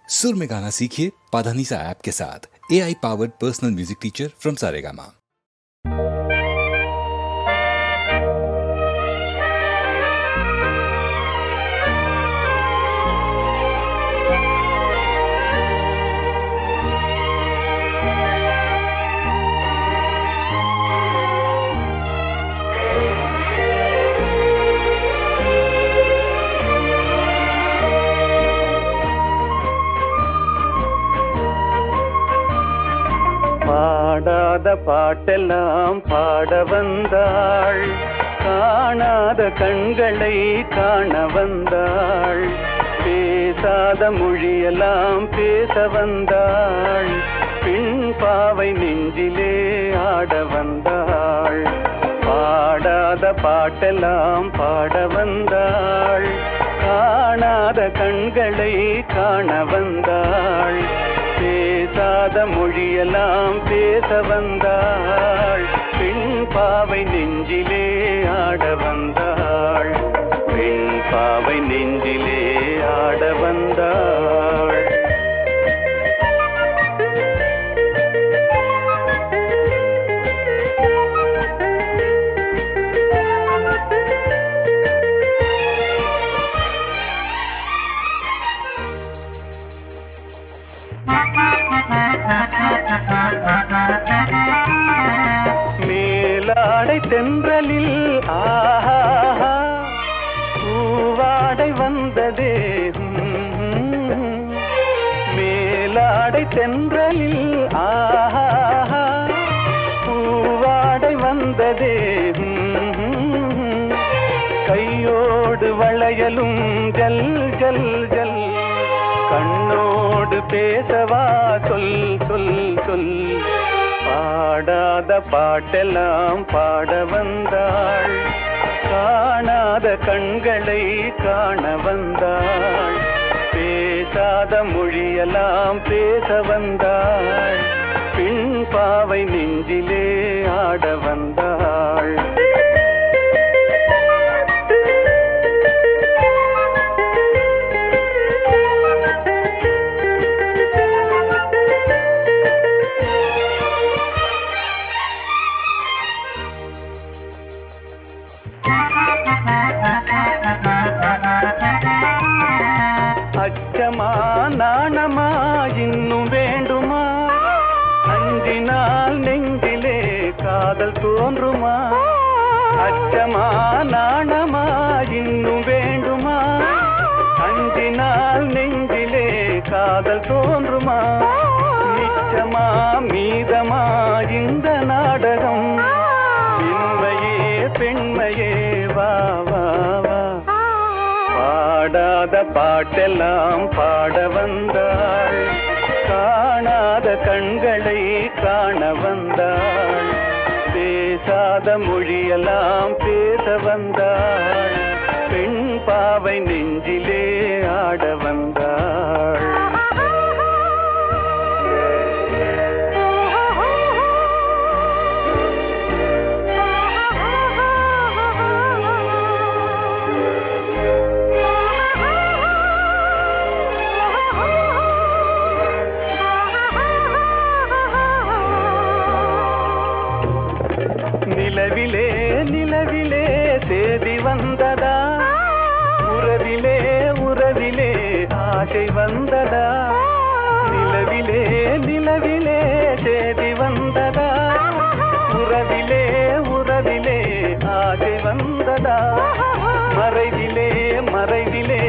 सुर में गाना सीखिए पाधानीसा ऐप के साथ। AI powered personal music teacher from Saregama. பாடாத பாட்டெல்லாம் பாட வந்தாள், காணாத கண்களை காண வந்தாள், பேசாத மொழியெல்லாம் பேச வந்தாள், பெண் பாவை நெஞ்சிலே ஆட வந்தாள். பாடாத பாட்டெல்லாம் பாட வந்தாள், காணாத கண்களை காண வந்தாள், பேசாத மொழியெல்லாம் பேச வந்தாள், பெண் பாவை நெஞ்சிலே ஆட வந்தாள், பெண் பாவை நெஞ்சிலே ஆட வந்தாள். மேலாடை தென்றலில் ஆஹா பூவாடை வந்ததே, மேலாடை தென்றலில் ஆஹா பூவாடை வந்ததே, கையோடு வளையலும் ஜல் ஜல் ஜல், கண்ணோடு பேசவா சொல் சொல் சொல். பாடாத பாட்டெல்லாம் பாட வந்தாள், காணாத கண்களை காண வந்தாள், பேசாத மொழியெல்லாம் பேச வந்தாள், பெண் பாவை நெஞ்சிலே ஆட வந்தாள். அச்சமா நாணமா இன்னும் வேண்டுமா, அஞ்சினால் நெஞ்சிலே காதல் தோன்றுமா, அச்சமா நாணமா இன்னும் வேண்டுமா, அஞ்சினால் நெஞ்சிலே காதல் தோன்றுமா, நிச்சமா மீதமா இந்த நாடகம், பெண்மையே பெண்மையே வா வா வா. பாடாத பாட்டெல்லாம் பாட வந்தாள், காணாத கண்களை காண வந்தாள், பேசாத மொழியெல்லாம் பேச வந்தாள், பெண் பாவை நெஞ்சிலே ஆட வந்தாள். நிலவிலே நிலவிலே தேதி வந்ததா, உறவிலே உறவிலே ஆசை வந்ததா, நிலவிலே நிலவிலே தேதி வந்ததா, உறவிலே உறவிலே ஆசை வந்ததா, மறைவிலே மறைவிலே